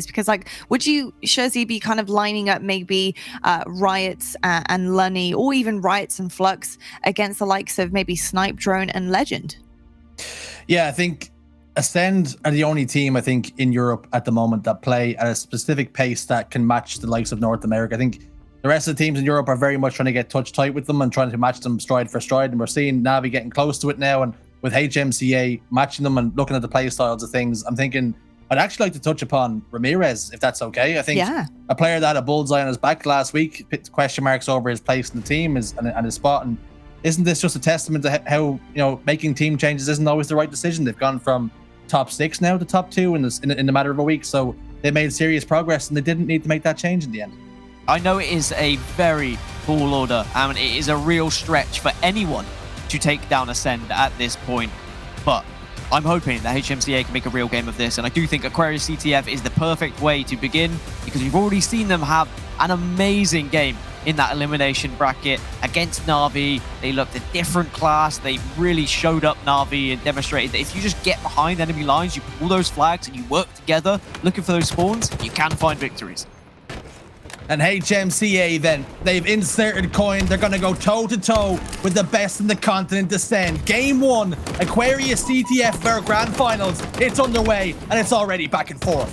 Because, like, would you, Shazy, be kind of lining up maybe Riotz and Lunny, or even Riotz and Phlux against the likes of maybe Snipedrone and Lqgend? Yeah, I think Acend are the only team, I think, in Europe at the moment that play at a specific pace that can match the likes of North America. I think the rest of the teams in Europe are very much trying to get touch tight with them and trying to match them stride for stride. And we're seeing Navi getting close to it now. And with HMCA matching them and looking at the play styles of things, I'm thinking I'd actually like to touch upon Ramirez, if that's okay. I think a player that had a bullseye on his back last week, question marks over his place in the team and his spot. And isn't this just a testament to how, you know, making team changes isn't always the right decision? They've gone from top 6 now to top 2 in the matter of a week. So they made serious progress and they didn't need to make that change in the end. I know it is a very tall order. I mean, it is a real stretch for anyone to take down Acend at this point. But I'm hoping that HMCA can make a real game of this, and I do think Aquarius CTF is the perfect way to begin, because we've already seen them have an amazing game in that elimination bracket against Na'Vi. They looked a different class. They really showed up Na'Vi and demonstrated that if you just get behind enemy lines, you pull those flags and you work together looking for those spawns, you can find victories. And HMCA then, they've inserted coin. They're going to go toe-to-toe with the best in the continent, Acend. Game 1, Aquarius CTF Grand Finals. It's underway, and it's already back and forth.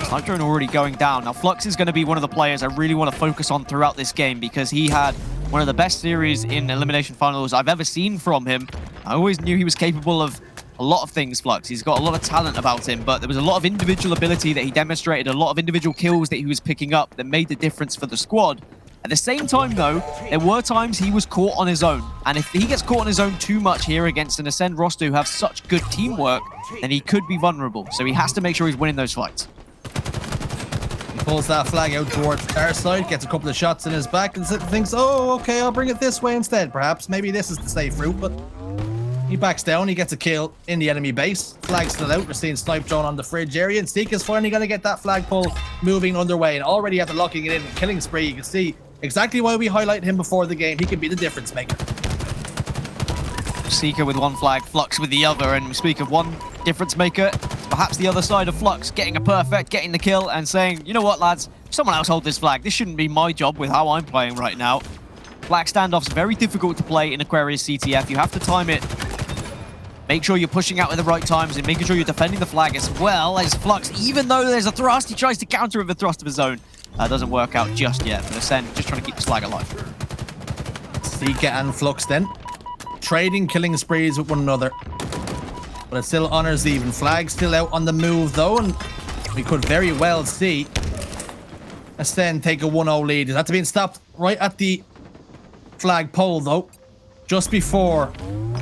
Snipedrone already going down. Now, Phlux is going to be one of the players I really want to focus on throughout this game, because he had one of the best series in elimination finals I've ever seen from him. I always knew he was capable of a lot of things, Phlux. He's got a lot of talent about him, but there was a lot of individual ability that he demonstrated, a lot of individual kills that he was picking up that made the difference for the squad. At the same time, though, there were times he was caught on his own. And if he gets caught on his own too much here against an Acend roster who have such good teamwork, then he could be vulnerable. So he has to make sure he's winning those fights. He pulls that flag out towards our side, gets a couple of shots in his back, and thinks, oh, okay, I'll bring it this way instead, perhaps. Maybe this is the safe route, but he backs down. He gets a kill in the enemy base. Flag still out. We're seeing Snipedrone on the fridge area, and Sica's finally going to get that flagpole moving underway, and already after locking it in and killing spree, you can see exactly why we highlighted him before the game. He can be the difference maker. Sica with one flag, Phlux with the other, and we speak of one difference maker, perhaps the other side of Phlux getting a perfect, getting the kill, and saying, you know what, lads, someone else hold this flag. This shouldn't be my job with how I'm playing right now. Flag standoffs very difficult to play in Aquarius CTF. You have to time it. Make sure you're pushing out at the right times and making sure you're defending the flag as well as Phlux. Even though there's a thrust, he tries to counter with a thrust of his own. Doesn't work out just yet. But Acend just trying to keep the flag alive. Sica and Phlux then trading killing sprees with one another. But it still honors the even. Flag still out on the move though, and we could very well see Acend take a 1-0 lead. Is that being stopped right at the flag pole though, just before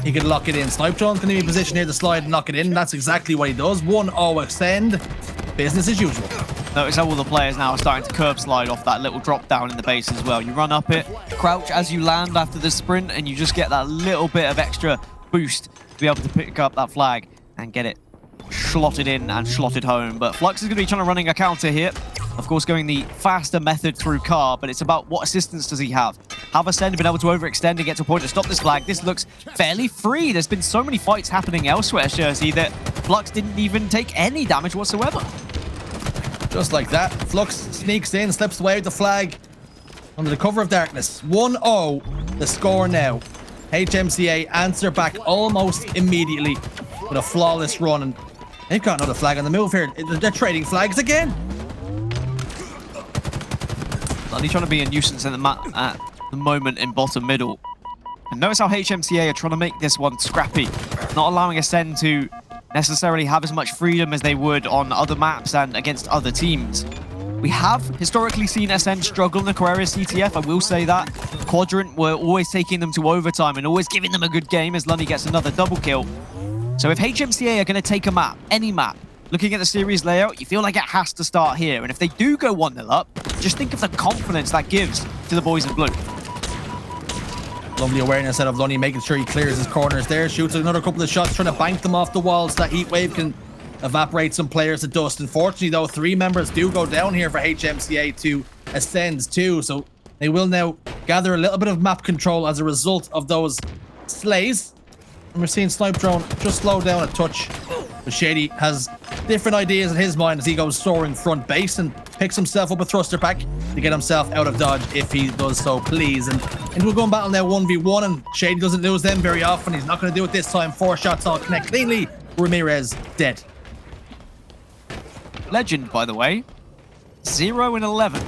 he could lock it in. Snipedrone's going to be in position here to slide and knock it in. That's exactly what he does. 1-0 Acend. Business as usual. Notice how all the players now are starting to curb slide off that little drop down in the base as well. You run up it, crouch as you land after the sprint, and you just get that little bit of extra boost to be able to pick up that flag and get it slotted in and slotted home. But Phlux is going to be trying to running a counter here. Of course, going the faster method through car, but it's about what assistance does he have. Have Acend been able to overextend and get to a point to stop this flag? This looks fairly free. There's been so many fights happening elsewhere, Shazy, that Phlux didn't even take any damage whatsoever. Just like that, Phlux sneaks in, slips away with the flag under the cover of darkness. 1-0, the score now. HMCA answer back almost immediately with a flawless run, and they've got another flag on the move here. They're trading flags again. Lunny trying to be a nuisance at the moment in bottom middle. And notice how HMCA are trying to make this one scrappy, not allowing Acend to necessarily have as much freedom as they would on other maps and against other teams. We have historically seen Acend struggle in Aquarius CTF, I will say that. Quadrant were always taking them to overtime and always giving them a good game as Lunny gets another double kill. So if HMCA are going to take a map, any map, looking at the series layout, you feel like it has to start here. And if they do go 1-0 up, just think of the confidence that gives to the boys in blue. Lovely awareness out of Lunny, making sure he clears his corners there. Shoots another couple of shots, trying to bank them off the walls. That heat wave can evaporate some players to dust. Unfortunately, though, 3 members do go down here for HMCA to Acend too. So they will now gather a little bit of map control as a result of those slays. And we're seeing Snipedrone just slow down a touch. But Shaady has different ideas in his mind as he goes soaring front base and picks himself up a thruster pack to get himself out of dodge if he does so, please. And into a gun battle now, 1v1, and Shaady doesn't lose them very often. He's not going to do it this time. 4 shots all connect cleanly. Ramirez dead. Lqgend, by the way, 0 and 11.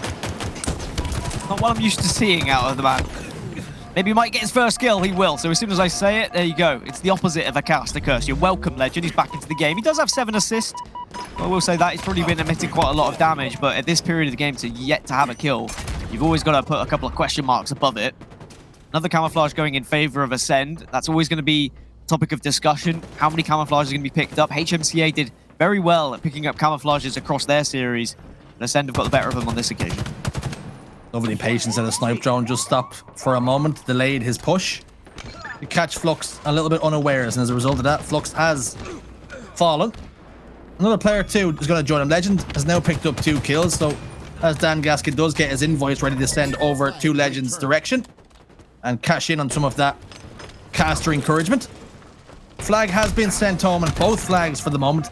Not what I'm used to seeing out of the man. Maybe he might get his first kill, he will. So as soon as I say it, there you go. It's the opposite of a caster curse. You're welcome, Lqgend. He's back into the game. He does have 7 assists. I will say that he's probably been emitting quite a lot of damage, but at this period of the game, to yet to have a kill, you've always got to put a couple of question marks above it. Another camouflage going in favor of Acend. That's always going to be a topic of discussion. How many camouflages are going to be picked up? HMCA did very well at picking up camouflages across their series, and Acend have got the better of them on this occasion. Lovely patience, and the Snipedrone just stopped for a moment, delayed his push to catch Phlux a little bit unawares, and as a result of that, Phlux has fallen. Another player too is going to join him. Lqgend has now picked up 2 kills, so as Dan Gaskin does get his invoice ready to send over to Lqgend's direction and cash in on some of that caster encouragement. Flag has been sent home, and both flags for the moment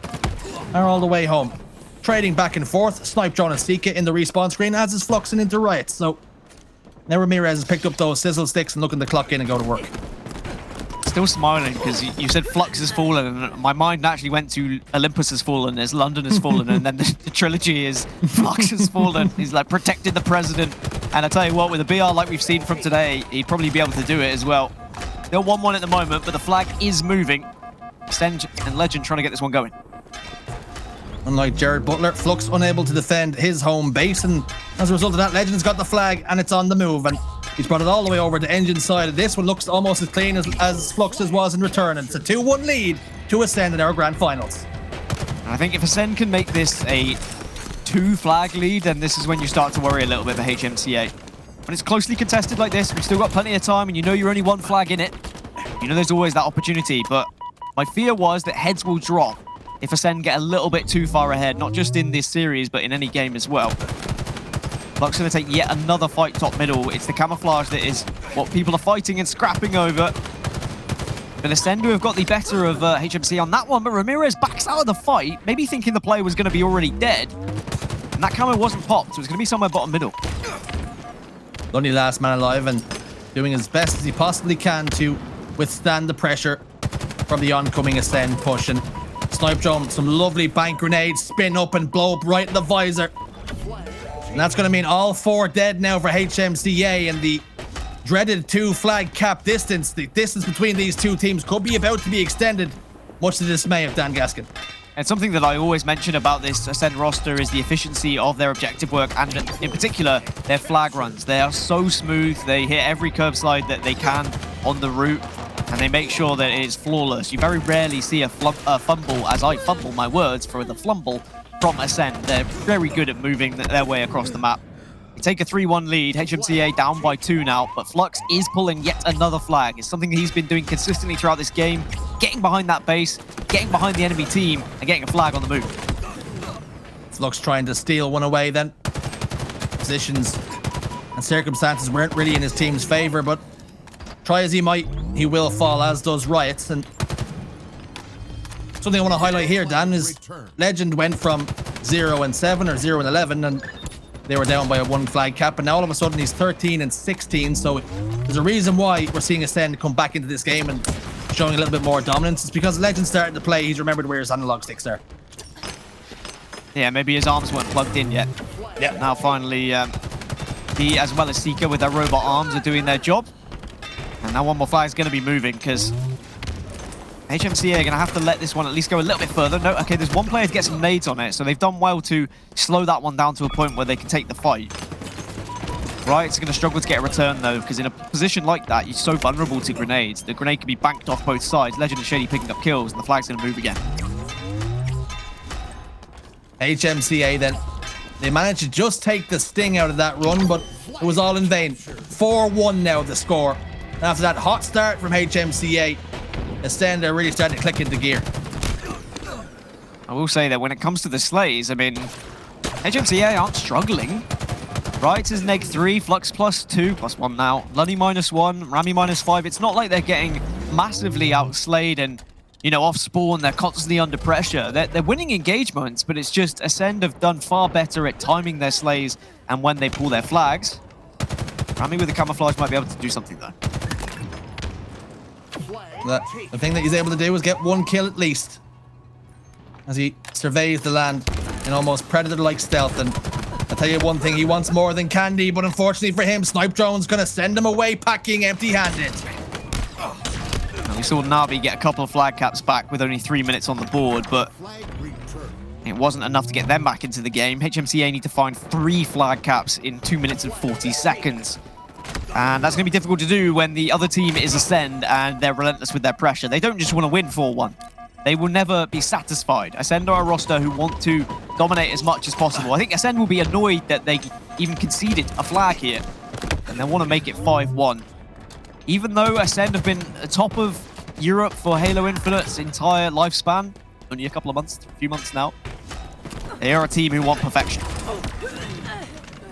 are all the way home. Trading back and forth, Snipedrone and Sica in the respawn screen, as is Fluxing into Riotz. So now Ramirez has picked up those sizzle sticks and looking to clock in and go to work. Still smiling because you said Phlux has fallen, and my mind actually went to Olympus has fallen, as London has fallen, and then the trilogy is Phlux has fallen. He's like protected the president, and I tell you what, with a BR like we've seen from today, he'd probably be able to do it as well. They're 1-1 at the moment, but the flag is moving. Acend and Lqgend trying to get this one going. Unlike Jared Butler, Phlux unable to defend his home base, and as a result of that, Lqgend's got the flag and it's on the move, and he's brought it all the way over to Engine side. This one looks almost as clean as Flux's was in return, and it's a 2-1 lead to Acend in our grand finals. And I think if Acend can make this a 2-flag lead, then this is when you start to worry a little bit for HMCA. When it's closely contested like this, we've still got plenty of time, and you know you're only 1 flag in it. You know there's always that opportunity, but my fear was that heads will drop if Acend get a little bit too far ahead, not just in this series, but in any game as well. Phlux going to take yet another fight top middle. It's the camouflage that is what people are fighting and scrapping over. But Acend have got the better of HMC on that one, but Ramirez backs out of the fight, maybe thinking the player was going to be already dead. And that camo wasn't popped, so it's going to be somewhere bottom middle. Lunny last man alive and doing as best as he possibly can to withstand the pressure from the oncoming Acend push. And Snipedrone, some lovely bank grenades, spin up and blow up right in the visor. And that's going to mean all 4 dead now for HMCA, and the dreaded 2-flag cap distance. The distance between these 2 teams could be about to be extended, much to the dismay of Dan Gaskin. And something that I always mention about this Acend roster is the efficiency of their objective work, and in particular, their flag runs. They are so smooth. They hit every curbside that they can on the route, and they make sure that it is flawless. You very rarely see a fumble, as I fumble my words for the flumble, from Acend. They're very good at moving their way across the map. You take a 3-1 lead, HMCA down by 2 now, but Phlux is pulling yet another flag. It's something that he's been doing consistently throughout this game, getting behind that base, getting behind the enemy team, and getting a flag on the move. Phlux trying to steal one away then. Positions and circumstances weren't really in his team's favor, but try as he might, he will fall, as does Riotz. And something I want to highlight here, Dan, is Lqgend went from 0 and 7 or 0 and 11, and they were down by a 1 flag cap, and now all of a sudden he's 13 and 16. So there's a reason why we're seeing Acend come back into this game and showing a little bit more dominance. It's because Lqgend started to play, he's remembered where his analog sticks are. Yeah, maybe his arms weren't plugged in yet. Yeah. Now finally, he as well as Sica with their robot arms are doing their job. And now 1 more flag is going to be moving, because HMCA are going to have to let this one at least go a little bit further. No, okay, there's 1 player to get some nades on it, so they've done well to slow that one down to a point where they can take the fight. Riotz are going to struggle to get a return, though, because in a position like that, you're so vulnerable to grenades. The grenade can be banked off both sides. Lqgend and Shaady picking up kills, and the flag's going to move again. HMCA then, they managed to just take the sting out of that run, but it was all in vain. 4-1 now the score. And after that hot start from HMCA, Acend are really starting to click into gear. I will say that when it comes to the slays, I mean, HMCA aren't struggling. Riotz is -3, Phlux +2, +1 now. Lunny -1, Rami -5. It's not like they're getting massively outslayed, and you know, off spawn. They're constantly under pressure. They're winning engagements, but it's just Acend have done far better at timing their slays and when they pull their flags. Rami with the camouflage might be able to do something though. The thing that he's able to do is get one kill at least as he surveys the land in almost predator-like stealth. And I'll tell you one thing, he wants more than candy, but unfortunately for him, Snipedrone's going to send him away packing empty-handed. We saw Na'Vi get a couple of flag caps back with only 3 minutes on the board, but it wasn't enough to get them back into the game. HMCA need to find 3 flag caps in 2 minutes and 40 seconds. And that's going to be difficult to do when the other team is Acend and they're relentless with their pressure. They don't just want to win 4-1. They will never be satisfied. Acend are a roster who want to dominate as much as possible. I think Acend will be annoyed that they even conceded a flag here, and they want to make it 5-1. Even though Acend have been atop of Europe for Halo Infinite's entire lifespan, only a couple of months, a few months now, they are a team who want perfection.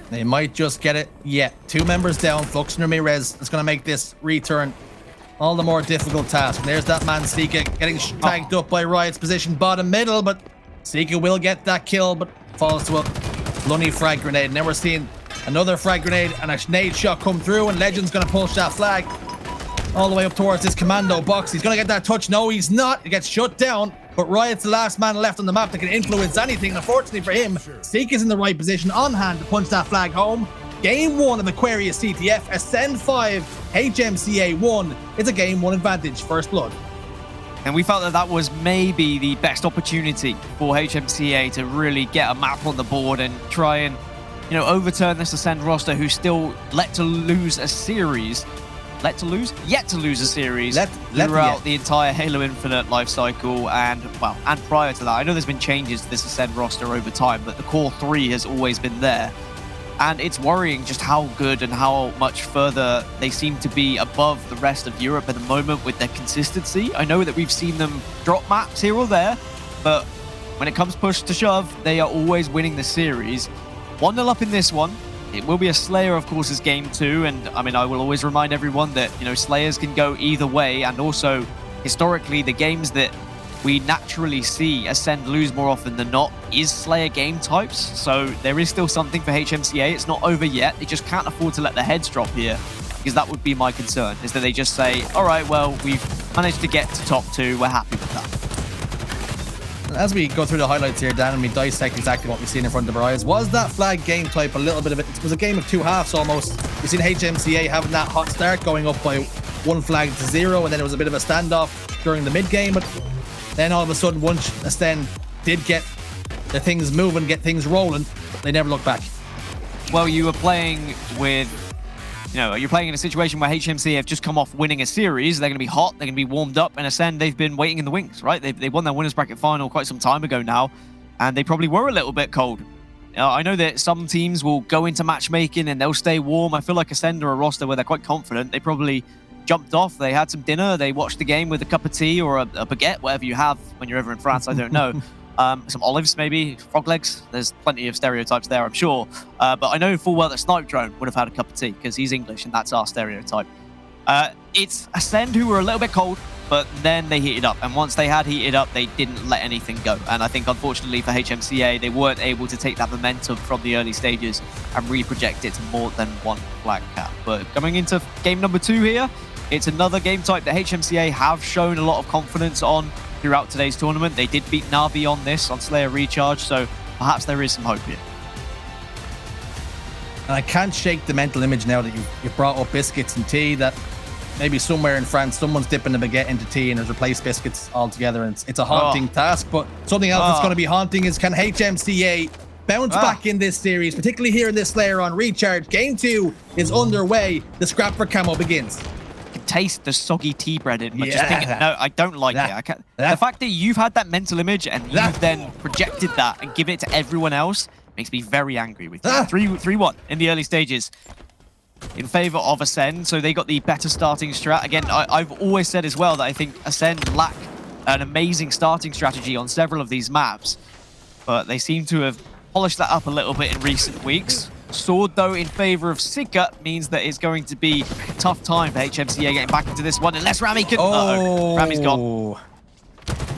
They might just get it yet. 2 members down, Phlux and Ramirez. That's going to make this return all the more difficult task. And there's that man, Sica, getting tagged up by Riot's position bottom middle, but Sica will get that kill, but falls to a Lunny frag grenade. And then we're seeing another frag grenade and a nade shot come through, and Lqgend's going to push that flag all the way up towards this commando box. He's going to get that touch. No, he's not. He gets shut down. But Riot's the last man left on the map that can influence anything. And unfortunately for him, Sica's in the right position on hand to punch that flag home. Game 1 of Aquarius CTF, Acend 5, HMCA 1. It's a game 1 advantage, first blood. And we felt that that was maybe the best opportunity for HMCA to really get a map on the board and try and, you know, overturn this Acend roster who still yet to lose a series throughout the entire Halo Infinite life cycle, and well, and prior to that. I know there's been changes to this Acend roster over time, but the core 3 has always been there. And it's worrying just how good and how much further they seem to be above the rest of Europe at the moment with their consistency. I know that we've seen them drop maps here or there, but when it comes push to shove, they are always winning the series. 1-0 up in this one. It will be a Slayer, of course, as game 2, and I mean, I will always remind everyone that, you know, Slayers can go either way, and also, historically, the games that we naturally see Acend lose more often than not is Slayer game types, so there is still something for HMCA. It's not over yet. They just can't afford to let their heads drop here, because that would be my concern, is that they just say, all right, well, we've managed to get to top 2, we're happy with that. As we go through the highlights here, Dan, and we dissect exactly what we've seen in front of our eyes, was that flag game type a little bit of it? It was a game of 2 halves almost. We've seen HMCA having that hot start, going up by 1 flag to 0, and then it was a bit of a standoff during the mid game, but then all of a sudden, once Acend did get the things moving, get things rolling, they never looked back. Well, you were playing with, you know, you're playing in a situation where HMCA have just come off winning a series. They're going to be hot, they're going to be warmed up, and Acend, they've been waiting in the wings, right? They won their winners bracket final quite some time ago now, and they probably were a little bit cold. I know that some teams will go into matchmaking and they'll stay warm. I feel like Acend are a roster where they're quite confident. They probably jumped off, they had some dinner, they watched the game with a cup of tea or a baguette, whatever you have when you're over in France, I don't know. Some olives, maybe, frog legs. There's plenty of stereotypes there, I'm sure. But I know full well that Snipedrone would have had a cup of tea because he's English and that's our stereotype. It's Acend who were a little bit cold, but then they heated up. And once they had heated up, they didn't let anything go. And I think, unfortunately for HMCA, they weren't able to take that momentum from the early stages and really project it to more than 1 flag cap. But coming into game number 2 here, it's another game type that HMCA have shown a lot of confidence on throughout today's tournament. They did beat Na'Vi on this, on Slayer Recharge, so perhaps there is some hope here. And I can't shake the mental image now that you've brought up biscuits and tea, that maybe somewhere in France, someone's dipping a baguette into tea and has replaced biscuits altogether, and it's a haunting task. But something else that's going to be haunting is, can HMCA bounce back in this series, particularly here in this Slayer on Recharge? Game 2 is underway. The scrap for camo begins. Taste the soggy tea bread in, but just thinking, no, I don't like it. I can't. The fact that you've had that mental image and you've then projected that and given it to everyone else makes me very angry with you. 3-1 in the early stages in favor of Acend, so they got the better starting strat. Again, I've always said as well that I think Acend lack an amazing starting strategy on several of these maps, but they seem to have polished that up a little bit in recent weeks. Sword, though, in favor of Sica means that it's going to be a tough time for HMCA getting back into this one, unless Rami can... Rami's gone.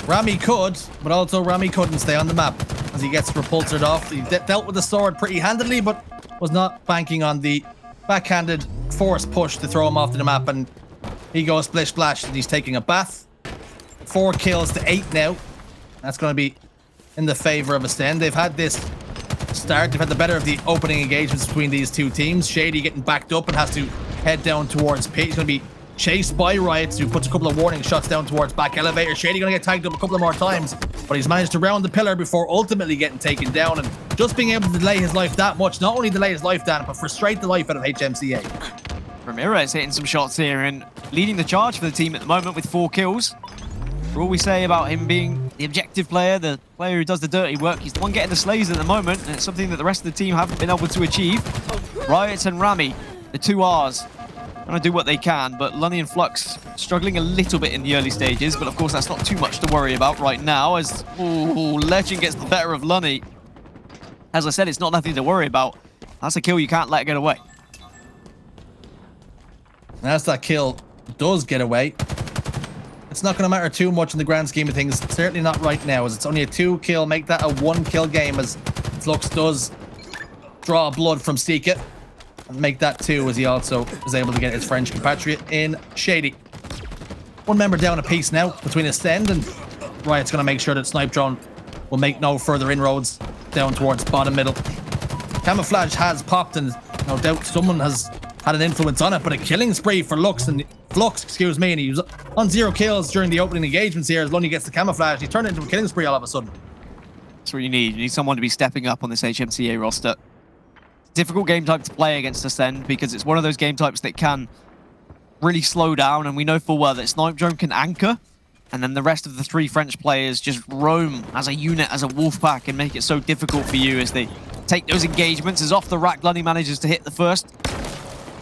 Rami could, but also Rami couldn't stay on the map as he gets repulsed off. He dealt with the sword pretty handily, but was not banking on the backhanded force push to throw him off the map, and he goes splish splash and he's taking a bath. 4 kills to 8 now. That's going to be in the favor of Acend. They've had this start. They've had the better of the opening engagements between these two teams. Shaady getting backed up and has to head down towards pit. He's going to be chased by Riotz, who puts a couple of warning shots down towards back elevator. Shaady going to get tagged up a couple of more times, but he's managed to round the pillar before ultimately getting taken down, and just being able to delay his life that much, not only delay his life down, but frustrate the life out of HMCA. Ramirez hitting some shots here and leading the charge for the team at the moment with 4 kills. For all we say about him being the objective player, the player who does the dirty work, he's the one getting the slays at the moment, and it's something that the rest of the team haven't been able to achieve. Riotz and Rami, the 2 Rs, going to do what they can, but Lunny and Phlux struggling a little bit in the early stages, but of course that's not too much to worry about right now as Lqgend gets the better of Lunny. As I said, it's not nothing to worry about. That's a kill you can't let get away. And as that kill does get away, it's not going to matter too much in the grand scheme of things. Certainly not right now, as it's only a 2 kill. Make that a 1 kill game, as Phlux does draw blood from Sica. And make that 2, as he also is able to get his French compatriot in Shaady. 1 member down a piece now between Acend, and Riot's going to make sure that Snipedrone will make no further inroads down towards bottom middle. Camouflage has popped, and no doubt someone has had an influence on it, but a killing spree for Phlux, excuse me, and he was on 0 kills during the opening engagements here as Lunny gets the camouflage. He turned it into a killing spree all of a sudden. That's what you need. You need someone to be stepping up on this HMCA roster. Difficult game type to play against Acend because it's one of those game types that can really slow down, and we know full well that Snipedrone can anchor, and then the rest of the 3 French players just roam as a unit, as a wolf pack, and make it so difficult for you as they take those engagements. As off the rack, Lunny manages to hit the first.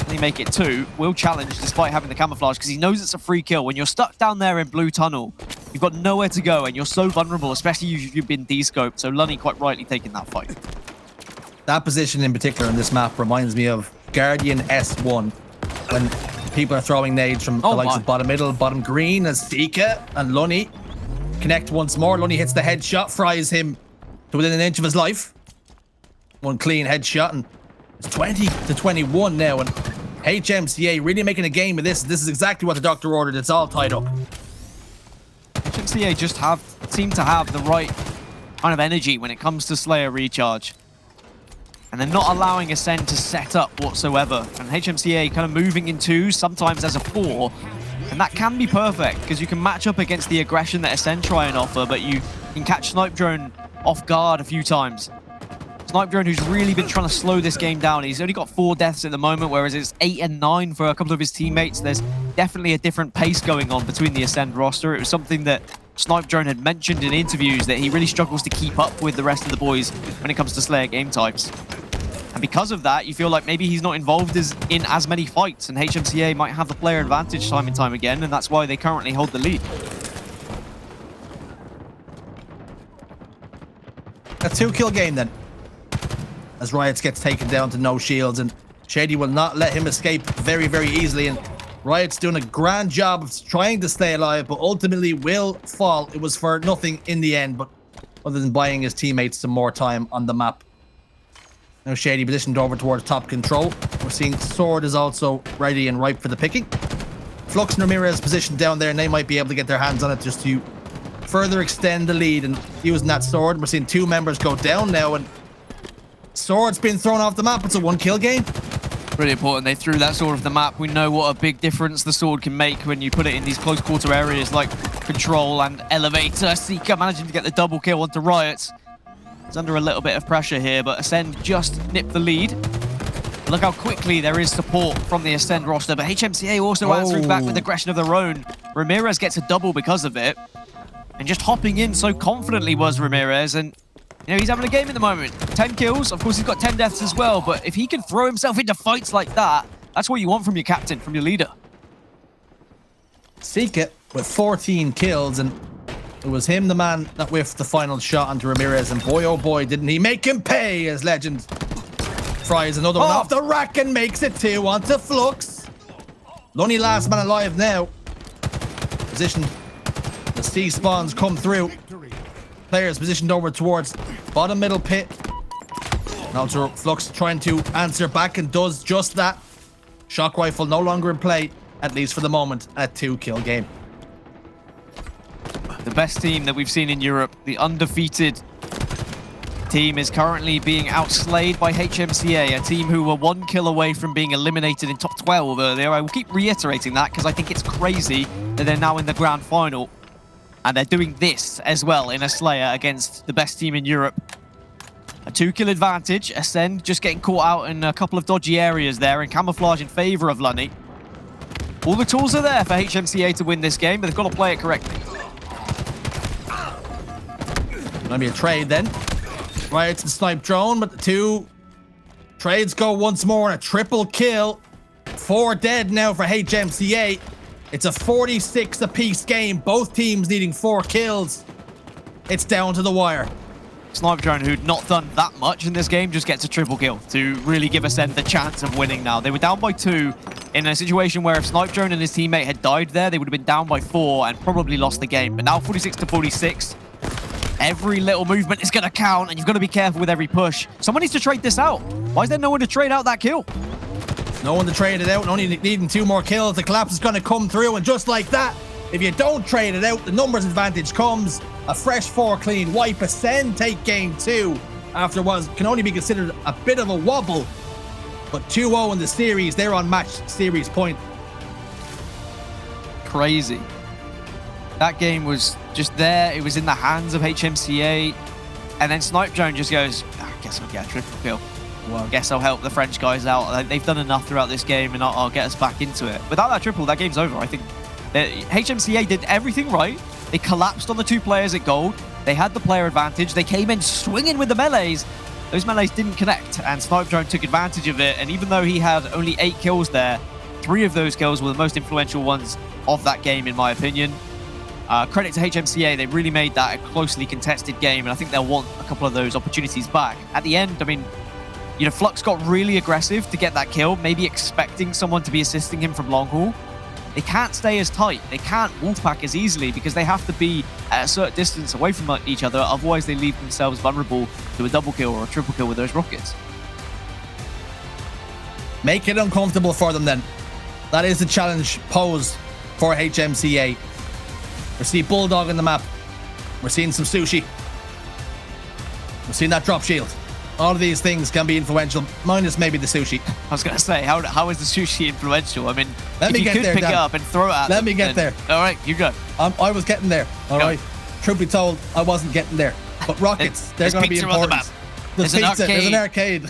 They make it 2. Will challenge despite having the camouflage because he knows it's a free kill. When you're stuck down there in blue tunnel, you've got nowhere to go and you're so vulnerable, especially if you've been descoped. So Lunny quite rightly taking that fight. That position in particular on this map reminds me of Guardian S1, when people are throwing nades from the likes of bottom middle, bottom green, as Sica and Lunny connect once more. Lunny hits the headshot, fries him to within an inch of his life. 1 clean headshot, and it's 20 to 21 now, and HMCA really making a game of this. This is exactly what the doctor ordered. It's all tied up. HMCA just seem to have the right kind of energy when it comes to Slayer recharge. And they're not allowing Acend to set up whatsoever. And HMCA kind of moving in 2, sometimes as a 4. And that can be perfect, because you can match up against the aggression that Acend try and offer, but you can catch Snipedrone off guard a few times. Snipedrone, who's really been trying to slow this game down. He's only got 4 deaths at the moment, whereas it's 8 and 9 for a couple of his teammates. There's definitely a different pace going on between the Acend roster. It was something that Snipedrone had mentioned in interviews, that he really struggles to keep up with the rest of the boys when it comes to Slayer game types. And because of that, you feel like maybe he's not involved in as many fights, and HMCA might have the player advantage time and time again, and that's why they currently hold the lead. A 2 kill game then, as Riotz gets taken down to no shields, and Shaady will not let him escape very, very easily, and Riot's doing a grand job of trying to stay alive, but ultimately will fall. It was for nothing in the end, but other than buying his teammates some more time on the map. Now Shaady positioned over towards top control. We're seeing Sword is also ready and ripe for the picking. Phlux and Ramirez positioned down there, and they might be able to get their hands on it just to further extend the lead, and using that Sword. We're seeing 2 members go down now, and Sword's been thrown off the map. It's a 1 kill game. Really important. They threw that Sword off the map. We know what a big difference the Sword can make when you put it in these close quarter areas like control and elevator. Sica managing to get the double kill onto Riotz. He's under a little bit of pressure here, but Acend just nipped the lead. Look how quickly there is support from the Acend roster, but HMCA also answering back with aggression of their own. Ramirez gets a double because of it, and just hopping in so confidently was Ramirez, and you know, he's having a game at the moment. 10 kills, of course he's got 10 deaths as well, but if he can throw himself into fights like that, that's what you want from your captain, from your leader. Sica with 14 kills, and it was him, the man that whiffed the final shot onto Ramirez, and boy oh boy didn't he make him pay, as Lqgend fries another one off the rack and makes it 2 onto Phlux. Lunny last man alive now. Positioned the as C spawns come through. Players positioned over towards bottom middle pit. Now to Phlux trying to answer back and does just that. Shock rifle no longer in play, at least for the moment, a 2-kill game. The best team that we've seen in Europe, the undefeated team, is currently being outslayed by HMCA, a team who were 1 kill away from being eliminated in top 12 earlier. I will keep reiterating that because I think it's crazy that they're now in the grand final. And they're doing this as well in a Slayer against the best team in Europe. A 2-kill advantage. Acend just getting caught out in a couple of dodgy areas there and camouflage in favor of Lunny. All the tools are there for HMCA to win this game, but they've got to play it correctly. Gonna be a trade then. Riotz and Snipedrone, but the 2 trades go once more. A triple kill. 4 dead now for HMCA. It's a 46 apiece game. Both teams needing 4 kills. It's down to the wire. Snipedrone, who'd not done that much in this game, just gets a triple kill to really give Acend the chance of winning now. They were down by 2 in a situation where if Snipedrone and his teammate had died there, they would have been down by 4 and probably lost the game. But now 46 to 46. Every little movement is going to count, and you've got to be careful with every push. Someone needs to trade this out. Why is there no one to trade out that kill? No one to trade it out, only needing 2 more kills. The collapse is going to come through, and just like that, if you don't trade it out, the numbers advantage comes. A fresh 4 clean wipe. Acend take game 2 after what can only be considered a bit of a wobble. But 2-0 in the series, they're on match series point. Crazy. That game was just there. It was in the hands of HMCA. And then Snipedrone just goes, I guess I'll get a triple kill. Well, I guess I'll help the French guys out. They've done enough throughout this game, and I'll get us back into it. Without that triple, that game's over. I think HMCA did everything right. They collapsed on the 2 players at gold. They had the player advantage. They came in swinging with the melees. Those melees didn't connect, and Snipedrone took advantage of it. And even though he had only 8 kills there, 3 of those kills were the most influential ones of that game, in my opinion. Credit to HMCA, they really made that a closely contested game, and I think they'll want a couple of those opportunities back. At the end, I mean, you know, Phlux got really aggressive to get that kill, maybe expecting someone to be assisting him from long haul. They can't stay as tight. They can't wolfpack as easily because they have to be at a certain distance away from each other. Otherwise, they leave themselves vulnerable to a double kill or a triple kill with those rockets. Make it uncomfortable for them then. That is the challenge posed for HMCA. We're seeing Bulldog on the map. We're seeing some sushi. We're seeing that drop shield. All of these things can be influential, minus maybe the sushi. I was going to say, how is the sushi influential? I mean, Let me if you get could there, pick Dan. it up and throw it at Let them, me get then- there. All right, you go. I was getting there, all Go. right? Truth be told, I wasn't getting there. But rockets, they're There's going to be pizza on the important. map. There's There's an arcade.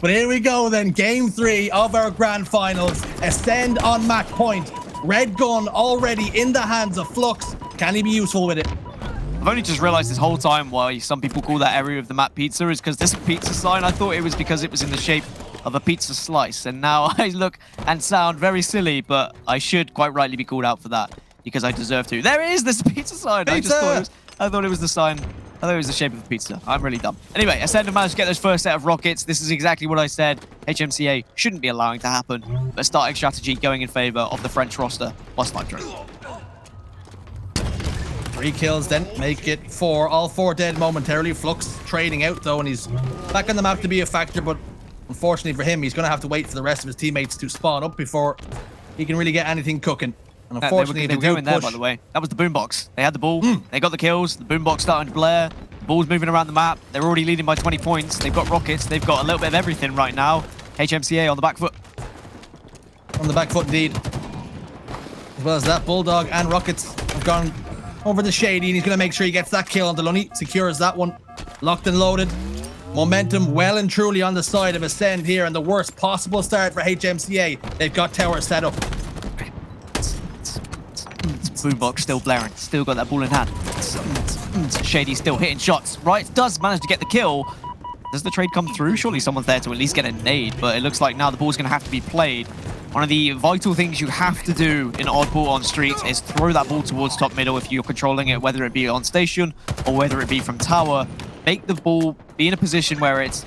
But here we go then, game 3 of our grand finals. Acend on match point. Red gun already in the hands of Phlux. Can he be useful with it? I've only just realized this whole time why some people call that area of the map pizza is because there's a pizza sign. I thought it was because it was in the shape of a pizza slice. And now I look and sound very silly, but I should quite rightly be called out for that because I deserve to. There it is, there's a pizza sign. Pizza! I thought it was the sign. I thought it was the shape of the pizza. I'm really dumb. Anyway, Acend managed to get those first set of rockets. This is exactly what I said HMCA shouldn't be allowing to happen. But starting strategy going in favor of the French roster while Snipedrone. 3 kills then, make it 4. All 4 dead momentarily. Phlux trading out though, and he's back on the map to be a factor, but unfortunately for him, he's going to have to wait for the rest of his teammates to spawn up before he can really get anything cooking. And unfortunately, they were going there, by the way. That was the boombox. They had the ball. They got the kills. The boombox starting to blare. The ball's moving around the map. They're already leading by 20 points. They've got rockets. They've got a little bit of everything right now. HMCA on the back foot. On the back foot indeed. As well as that, Bulldog and rockets have gone over to Shaady, and he's going to make sure he gets that kill on the Lunny. Secures that one. Locked and loaded. Momentum well and truly on the side of Acend here, and the worst possible start for HMCA. They've got towers set up. Boombox still blaring. Still got that ball in hand. Shady's still hitting shots. Riotz does manage to get the kill. Does the trade come through? Surely someone's there to at least get a nade, but it looks like now the ball's going to have to be played. One of the vital things you have to do in Oddball on Streets is throw that ball towards top middle if you're controlling it, whether it be on station or whether it be from tower. Make the ball be in a position where it's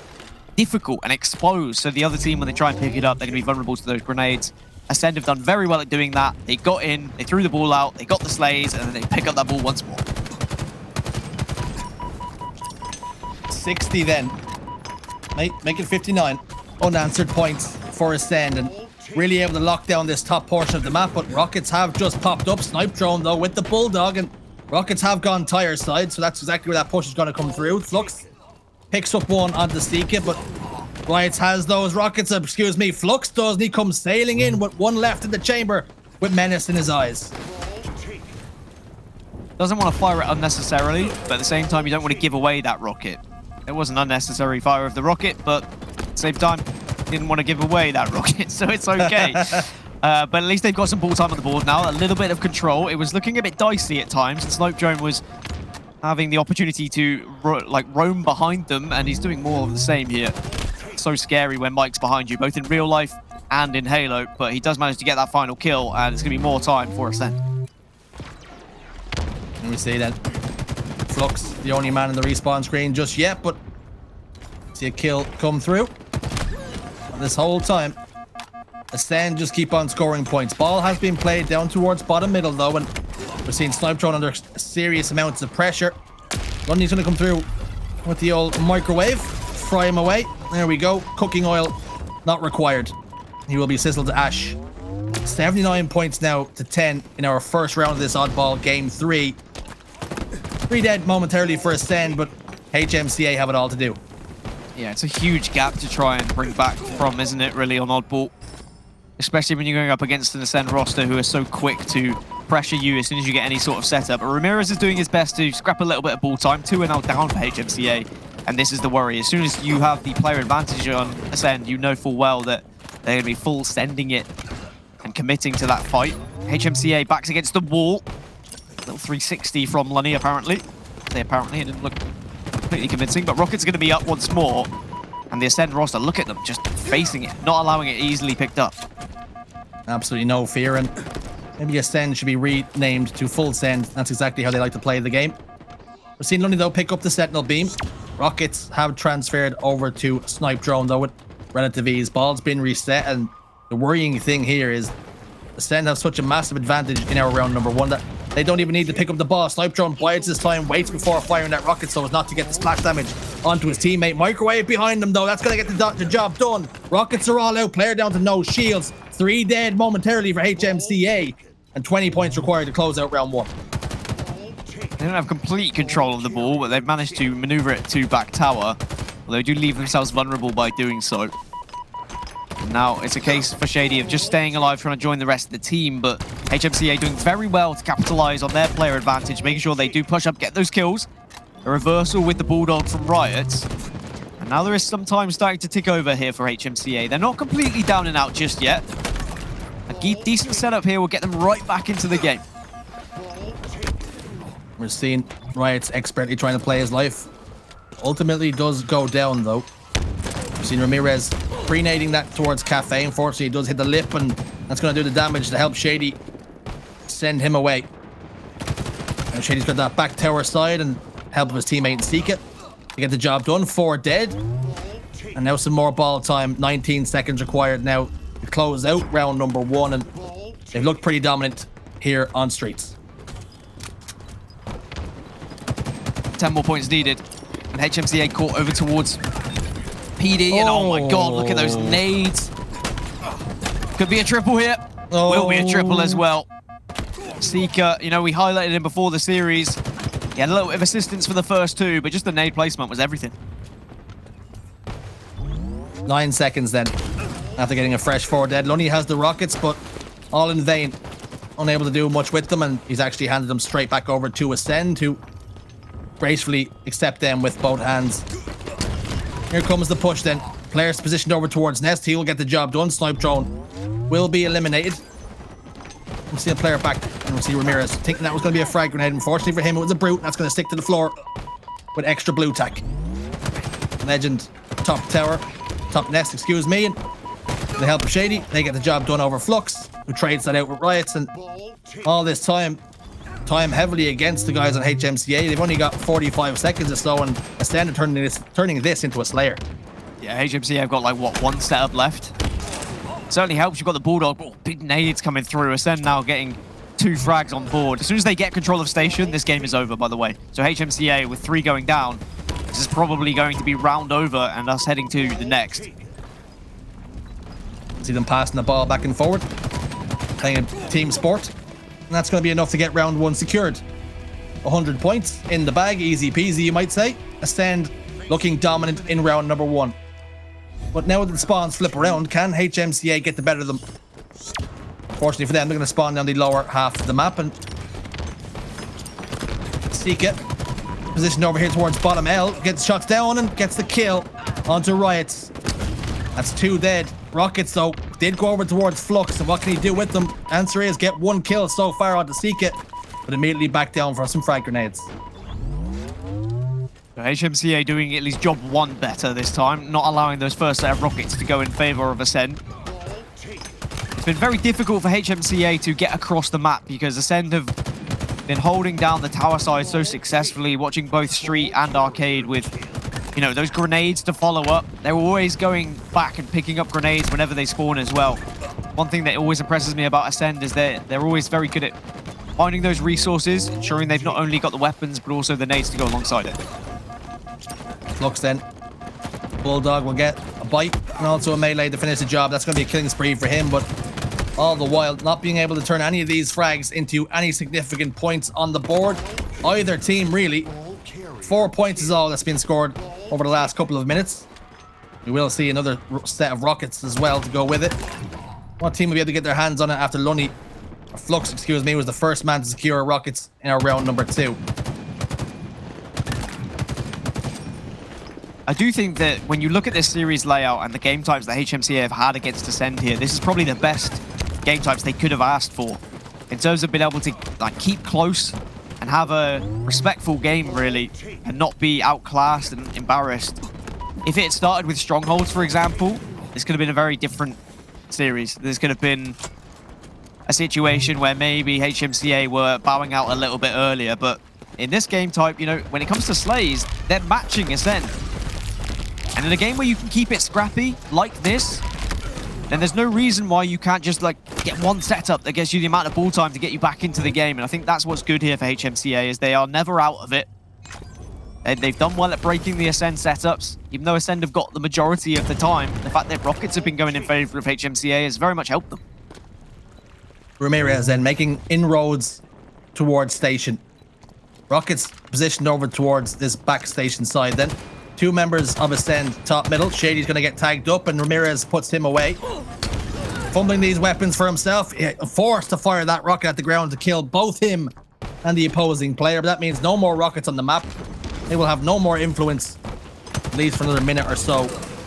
difficult and exposed, so the other team, when they try and pick it up, they're going to be vulnerable to those grenades. Acend have done very well at doing that. They got in, they threw the ball out, they got the slays, and then they pick up that ball once more. 60 then. Make it 59. Unanswered points for Acend, and really able to lock down this top portion of the map, but Rockets have just popped up. Snipedrone though with the Bulldog, and Rockets have gone tire side, so that's exactly where that push is going to come through. Phlux picks up one onto Sica, but Riotz has those rockets, excuse me, Phlux does, and he comes sailing in with one left in the chamber with menace in his eyes. Doesn't want to fire it unnecessarily, but at the same time, you don't want to give away that rocket. It was an unnecessary fire of the rocket, but at the same time, didn't want to give away that rocket, so it's okay. But at least they've got some ball time on the board now, a little bit of control. It was looking a bit dicey at times, and Snipedrone was having the opportunity to roam behind them, and he's doing more of the same here. So scary when Mike's behind you, both in real life and in Halo, but he does manage to get that final kill, and it's going to be more time for Acend. Let me see then. Phlux, the only man in the respawn screen just yet, but see a kill come through. This whole time, Acend just keep on scoring points. Ball has been played down towards bottom middle though, and we're seeing Snipedrone under serious amounts of pressure. Lunny's going to come through with the old microwave, fry him away. There we go. Cooking oil not required. He will be sizzled to ash. 79 points now to 10 in our first round of this Oddball Game 3. 3 dead momentarily for Acend, but HMCA have it all to do. Yeah, it's a huge gap to try and bring back from, isn't it, really, on Oddball? Especially when you're going up against an Acend roster who are so quick to pressure you as soon as you get any sort of setup. But Ramirez is doing his best to scrap a little bit of ball time. 2 are now down for HMCA, and this is the worry. As soon as you have the player advantage on Acend, you know full well that they're going to be full sending it and committing to that fight. HMCA backs against the wall. Little 360 from Lunny, apparently. Apparently, it didn't look completely convincing, but Rocket's going to be up once more. And the Acend roster, look at them, just facing it, not allowing it easily picked up. Absolutely no fear, and maybe Acend should be renamed to Full Send. That's exactly how they like to play the game. We're seeing Lunny, though, pick up the Sentinel beam. Rockets have transferred over to Snipedrone, though, with relative ease. Ball's been reset, and the worrying thing here is Acend have such a massive advantage in our round number 1 that they don't even need to pick up the ball. Snipedrone bides his time, waits before firing that rocket so as not to get the splash damage onto his teammate. Microwave behind him, though. That's going to get the job done. Rockets are all out. Player down to no shields. 3 dead momentarily for HMCA. And 20 points required to close out round 1. They don't have complete control of the ball, but they've managed to maneuver it to back tower. Although they do leave themselves vulnerable by doing so. And now it's a case for Shaady of just staying alive, trying to join the rest of the team, but HMCA doing very well to capitalize on their player advantage, making sure they do push up, get those kills. A reversal with the Bulldog from Riotz. And now there is some time starting to tick over here for HMCA. They're not completely down and out just yet. A decent setup here will get them right back into the game. We're seeing Riotz expertly trying to play his life. Ultimately does go down, though. We've seen Ramirez pre-nading that towards Cafe. Unfortunately, he does hit the lip, and that's going to do the damage to help Shaady send him away. And Shady's got that back tower side and help of his teammate Sica to get the job done. 4 dead. And now some more ball time. 19 seconds required now to close out round number 1, and they've looked pretty dominant here on Streets. 10 more points needed. And HMCA caught over towards PD, and oh my god, look at those nades. Could be a triple here. Will be a triple as well. Sica, you know, we highlighted him before the series. He had a little bit of assistance for the first 2, but just the nade placement was everything. 9 seconds then, after getting a fresh 4 dead. Lunny has the rockets, but all in vain. Unable to do much with them, and he's actually handed them straight back over to Acend, who gracefully accept them with both hands. Here comes the push then. Players positioned over towards Nest. He will get the job done. Snipedrone will be eliminated. We'll see a player back, and we'll see Ramirez thinking that was going to be a frag grenade. Unfortunately for him, it was a brute. That's going to stick to the floor with extra blue tack. Lqgend top tower, top Nest, excuse me. And with the help of Shaady, they get the job done over Phlux, who trades that out with Riotz. And all this time heavily against the guys on HMCA. They've only got 45 seconds or so, and Acend turning this into a Slayer. Yeah, HMCA have got like, what, 1 setup left? certainly helps. You've got the Bulldog. Oh, big nades coming through. Acend now getting 2 frags on board. As soon as they get control of station, this game is over, by the way. So HMCA with 3 going down, this is probably going to be round over and us heading to the next. See them passing the ball back and forward, playing a team sport. And that's going to be enough to get round 1 secured. 100 points in the bag, easy peasy, you might say. Acend looking dominant in round number 1. But now that the spawns flip around, can HMCA get the better of them? Fortunately for them, they're going to spawn down the lower half of the map, and Sica, positioned over here towards bottom L, gets shots down and gets the kill onto Riotz. That's 2 dead. Rockets, though, did go over towards Phlux, and what can he do with them? Answer is get 1 kill so far onto Sica, but immediately back down for some frag grenades. HMCA doing at least job 1 better this time, not allowing those first set of rockets to go in favor of Acend. It's been very difficult for HMCA to get across the map because Acend have been holding down the tower side so successfully, watching both Street and Arcade with, you know, those grenades to follow up. They're always going back and picking up grenades whenever they spawn as well. One thing that always impresses me about Acend is they're always very good at finding those resources, ensuring they've not only got the weapons, but also the nades to go alongside it. Phlux then. Bulldog will get a bite and also a melee to finish the job. That's going to be a killing spree for him, but all the while not being able to turn any of these frags into any significant points on the board. Either team, really. 4 points is all that's been scored over the last couple of minutes. We will see another set of rockets as well to go with it. One team will be able to get their hands on it after Lunny, or Phlux, excuse me, was the first man to secure rockets in our round number 2. I do think that when you look at this series layout and the game types that HMCA have had against Acend here, this is probably the best game types they could have asked for in terms of being able to like keep close and have a respectful game, really, and not be outclassed and embarrassed. If it had started with Strongholds, for example, this could have been a very different series. This could have been a situation where maybe HMCA were bowing out a little bit earlier, but in this game type, you know, when it comes to slays, they're matching Acend. And in a game where you can keep it scrappy like this, then there's no reason why you can't just like get 1 setup that gets you the amount of ball time to get you back into the game. And I think that's what's good here for HMCA, is they are never out of it. They've done well at breaking the Acend setups. Even though Acend have got the majority of the time, the fact that rockets have been going in favor of HMCA has very much helped them. Ramirez then making inroads towards station. Rockets positioned over towards this back station side then. 2 members of Acend top middle. Shady's going to get tagged up and Ramirez puts him away. Fumbling these weapons for himself, forced to fire that rocket at the ground to kill both him and the opposing player. But that means no more rockets on the map. They will have no more influence, at least for another minute or so,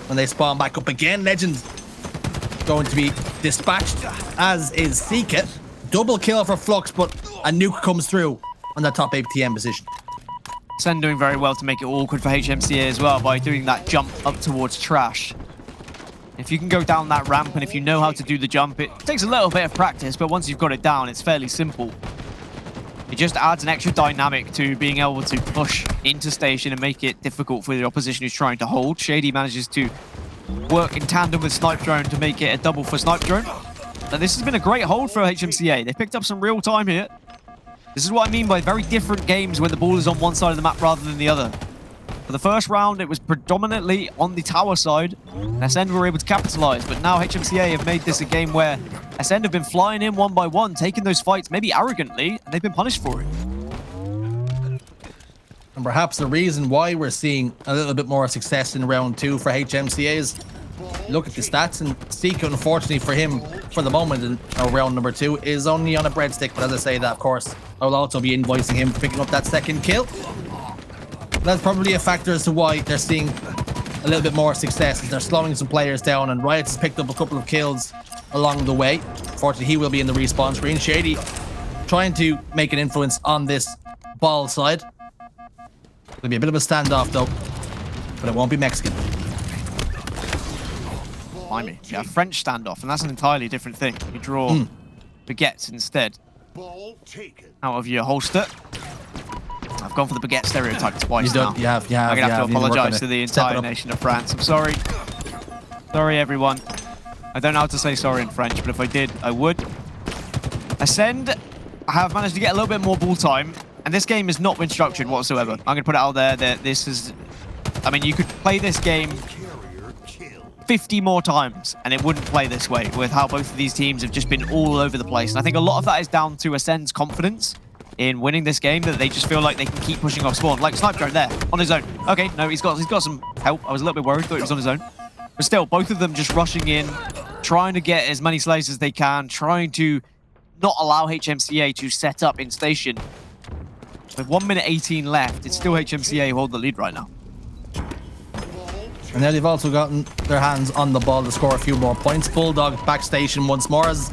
when they spawn back up again. Lqgend going to be dispatched, as is Sica. Double kill for Phlux, but a nuke comes through on that top APTM position. Acend doing very well to make it awkward for HMCA as well by doing that jump up towards trash. If you can go down that ramp and if you know how to do the jump, it takes a little bit of practice, but once you've got it down, it's fairly simple. It just adds an extra dynamic to being able to push into station and make it difficult for the opposition who's trying to hold. Shaady manages to work in tandem with Snipedrone to make it a double for Snipedrone. Now, this has been a great hold for HMCA. They picked up some real time here. This is what I mean by very different games when the ball is on one side of the map rather than the other. For the first round, it was predominantly on the tower side, and Acend were able to capitalize, but now HMCA have made this a game where Acend have been flying in 1 by 1, taking those fights maybe arrogantly, and they've been punished for it. And perhaps the reason why we're seeing a little bit more success in round 2 for HMCA is look at the stats, and Sica, unfortunately for him, for the moment in round number 2, is only on a breadstick. But as I say that, of course, I will also be invoicing him for picking up that 2nd kill. That's probably a factor as to why they're seeing a little bit more success. They're slowing some players down, and Riotz has picked up a couple of kills along the way. Fortunately, he will be in the respawn screen. Shaady trying to make an influence on this ball side. It'll be a bit of a standoff though, but it won't be Mexican. Blimey, yeah, French standoff, and that's an entirely different thing. You draw baguettes instead out of your holster. I've gone for the baguette stereotype twice now. You have. I'm going to have to apologize to the entire nation of France. I'm sorry. Sorry, everyone. I don't know how to say sorry in French, but if I did, I would. Acend have managed to get a little bit more ball time, and this game has not been structured whatsoever. I'm going to put it out there that this is... I mean, you could play this game 50 more times, and it wouldn't play this way, with how both of these teams have just been all over the place. And I think a lot of that is down to Acend's confidence in winning this game, that they just feel like they can keep pushing off spawn. Like Snipedrone there, on his own. Okay, no, he's got some help. I was a little bit worried, thought he was on his own. But still, both of them just rushing in, trying to get as many slays as they can, trying to not allow HMCA to set up in station. With 1 minute 18 left, it's still HMCA who hold the lead right now. And now they've also gotten their hands on the ball to score a few more points. Bulldog back station once more, as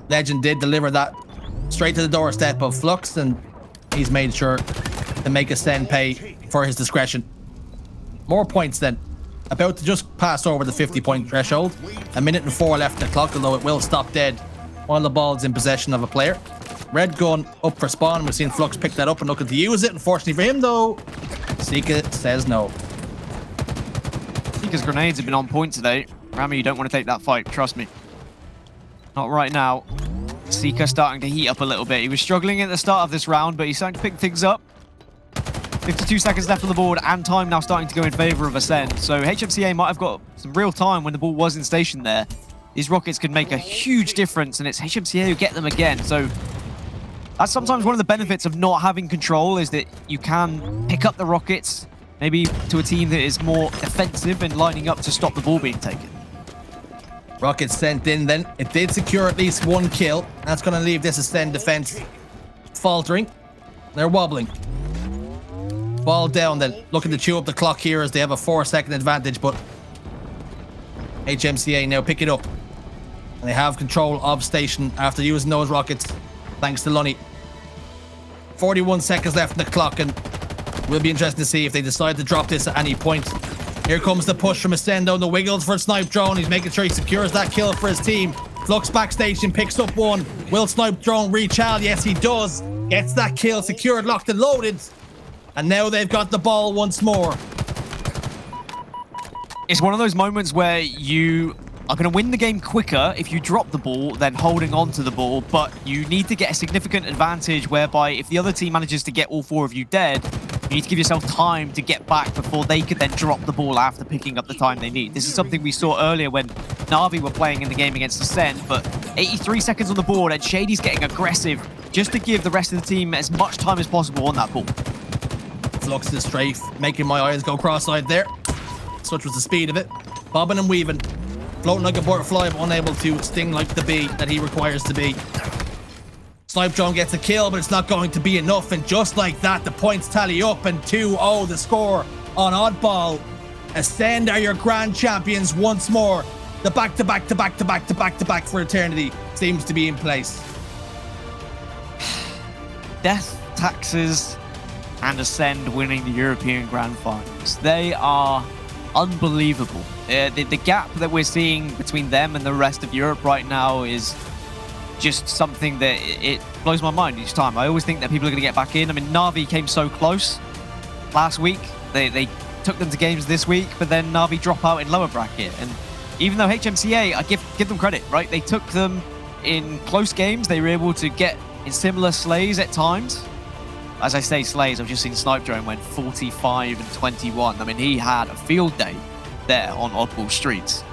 Lqgend did deliver that straight to the doorstep of Phlux, and he's made sure to make Acend pay for his discretion. More points then. About to just pass over the 50-point threshold. 1 minute and 4 left on the clock, although it will stop dead while the ball's in possession of a player. Red gun up for spawn. We've seen Phlux pick that up and looking to use it. Unfortunately for him, though, Sica says no. Sica's grenades have been on point today. Rami, you don't want to take that fight, trust me. Not right now. Sica starting to heat up a little bit. He was struggling at the start of this round, but he's starting to pick things up. 52 seconds left on the board, and time now starting to go in favor of Acend. So HMCA might have got some real time when the ball was in station there. These rockets could make a huge difference, and it's HMCA who get them again. So that's sometimes one of the benefits of not having control, is that you can pick up the rockets, maybe to a team that is more defensive and lining up to stop the ball being taken. Rockets sent in then. It did secure at least 1 kill. That's going to leave this Acend defense faltering. They're wobbling. Ball down then. Looking to chew up the clock here as they have a 4-second advantage, but HMCA now pick it up. And they have control of station after using those rockets, thanks to Lunny. 41 seconds left on the clock, and we'll be interested to see if they decide to drop this at any point. Here comes the push from Acend on the wiggles for Snipedrone. He's making sure he secures that kill for his team. Phlux backstation picks up 1. Will Snipedrone reach out? Yes, he does. Gets that kill secured, locked and loaded. And now they've got the ball once more. It's one of those moments where you are going to win the game quicker if you drop the ball than holding on to the ball, but you need to get a significant advantage whereby if the other team manages to get all 4 of you dead, you need to give yourself time to get back before they could then drop the ball after picking up the time they need. This is something we saw earlier when Na'Vi were playing in the game against Acend, but 83 seconds on the board and Shady's getting aggressive just to give the rest of the team as much time as possible on that ball. Phlux is strafe, making my eyes go cross-eyed there. Such was the speed of it. Bobbing and weaving. Floating like a butterfly, but unable to sting like the bee that he requires to be. Snipedrone gets a kill, but it's not going to be enough. And just like that, the points tally up, and 2-0 the score on Oddball. Acend are your grand champions once more. The back-to-back for eternity seems to be in place. Death, taxes, and Acend winning the European Grand Finals. They are unbelievable. The gap that we're seeing between them and the rest of Europe right now is just something that it blows my mind each time. I always think that people are going to get back in. I mean, Na'Vi came so close last week. They took them to games this week, but then Na'Vi drop out in lower bracket. And even though HMCA, I give them credit, right? They took them in close games. They were able to get in similar slays at times. As I say slays, I've just seen Snipedrone went 45 and 21. I mean, he had a field day there on Oddball Streets.